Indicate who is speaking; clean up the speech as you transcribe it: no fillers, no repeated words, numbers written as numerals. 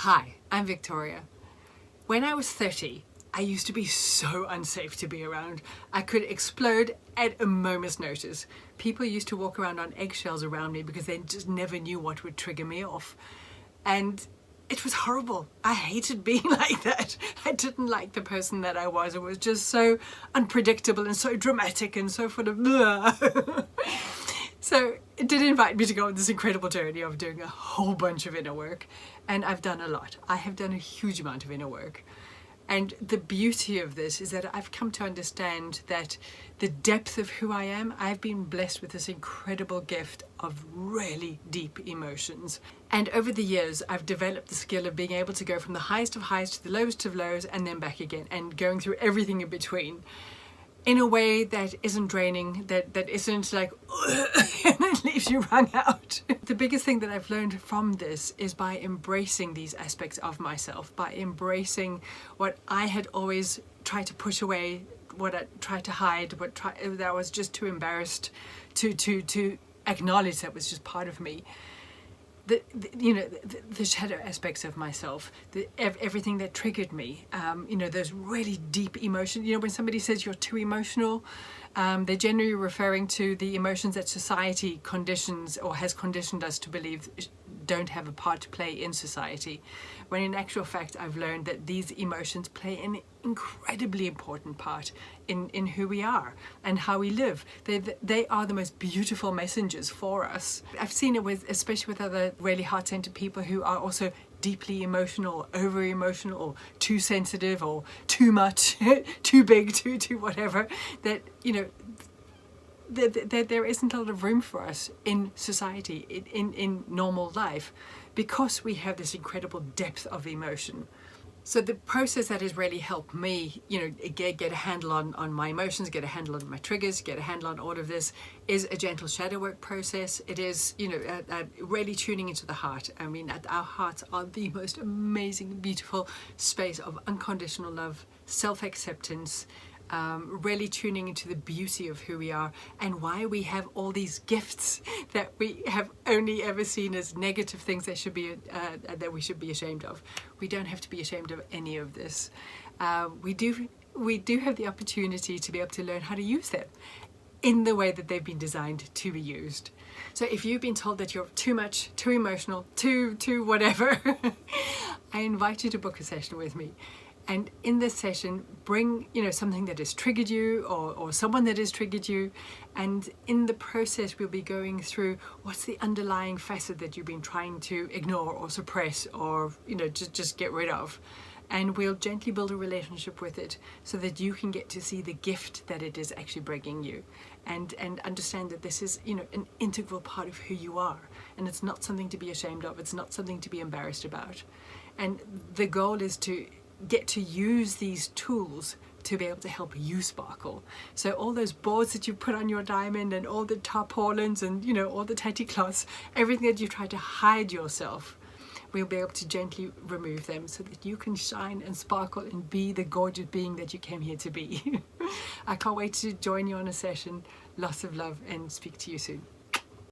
Speaker 1: Hi, I'm Victoria. When I was 30, I used to be so unsafe to be around. I could explode at a moment's notice. People used to walk around on eggshells around me because they just never knew what would trigger me off. And it was horrible. I hated being like that. I didn't like the person that I was. It was just so unpredictable and so dramatic and so full of blah. So it did invite me to go on this incredible journey of doing a whole bunch of inner work. And I've done a lot. I have done a huge amount of inner work. And the beauty of this is that I've come to understand that the depth of who I am, I've been blessed with this incredible gift of really deep emotions. And over the years, I've developed the skill of being able to go from the highest of highs to the lowest of lows and then back again, and going through everything in between in a way that isn't draining, that isn't like and it leaves you wrung out. The biggest thing that I've learned from this is by embracing these aspects of myself, by embracing what I had always tried to push away, what I tried to hide, that I was just too embarrassed to acknowledge that was just part of me. The shadow aspects of myself, everything that triggered me, those really deep emotions. When somebody says you're too emotional, they're generally referring to the emotions that society conditions or has conditioned us to believe don't have a part to play in society, when in actual fact I've learned that these emotions play an incredibly important part in who we are and how we live. They are the most beautiful messengers for us. I've seen it especially with other really heart-centered people who are also deeply emotional, over emotional, or too sensitive, or too much, too big, too whatever, that there isn't a lot of room for us in society, in normal life, because we have this incredible depth of emotion. So the process that has really helped me, get a handle on my emotions, get a handle on my triggers, get a handle on all of this, is a gentle shadow work process. It is, really tuning into the heart. I mean, our hearts are the most amazing, beautiful space of unconditional love, self-acceptance, really tuning into the beauty of who we are and why we have all these gifts that we have only ever seen as negative things that we should be ashamed of. We don't have to be ashamed of any of this. We do have the opportunity to be able to learn how to use them in the way that they've been designed to be used. So if you've been told that you're too much, too emotional, too whatever, I invite you to book a session with me. And in this session, bring something that has triggered you, or someone that has triggered you, and in the process we'll be going through what's the underlying facet that you've been trying to ignore or suppress or just get rid of, and we'll gently build a relationship with it so that you can get to see the gift that it is actually bringing you, and understand that this is an integral part of who you are, and it's not something to be ashamed of, it's not something to be embarrassed about. And the goal is to get to use these tools to be able to help you sparkle. So all those boards that you put on your diamond, and all the tarpaulins, and all the tatty cloths, everything that you try to hide yourself, we'll be able to gently remove them so that you can shine and sparkle and be the gorgeous being that you came here to be. I can't wait to join you on a session. Lots of love, and speak to you soon.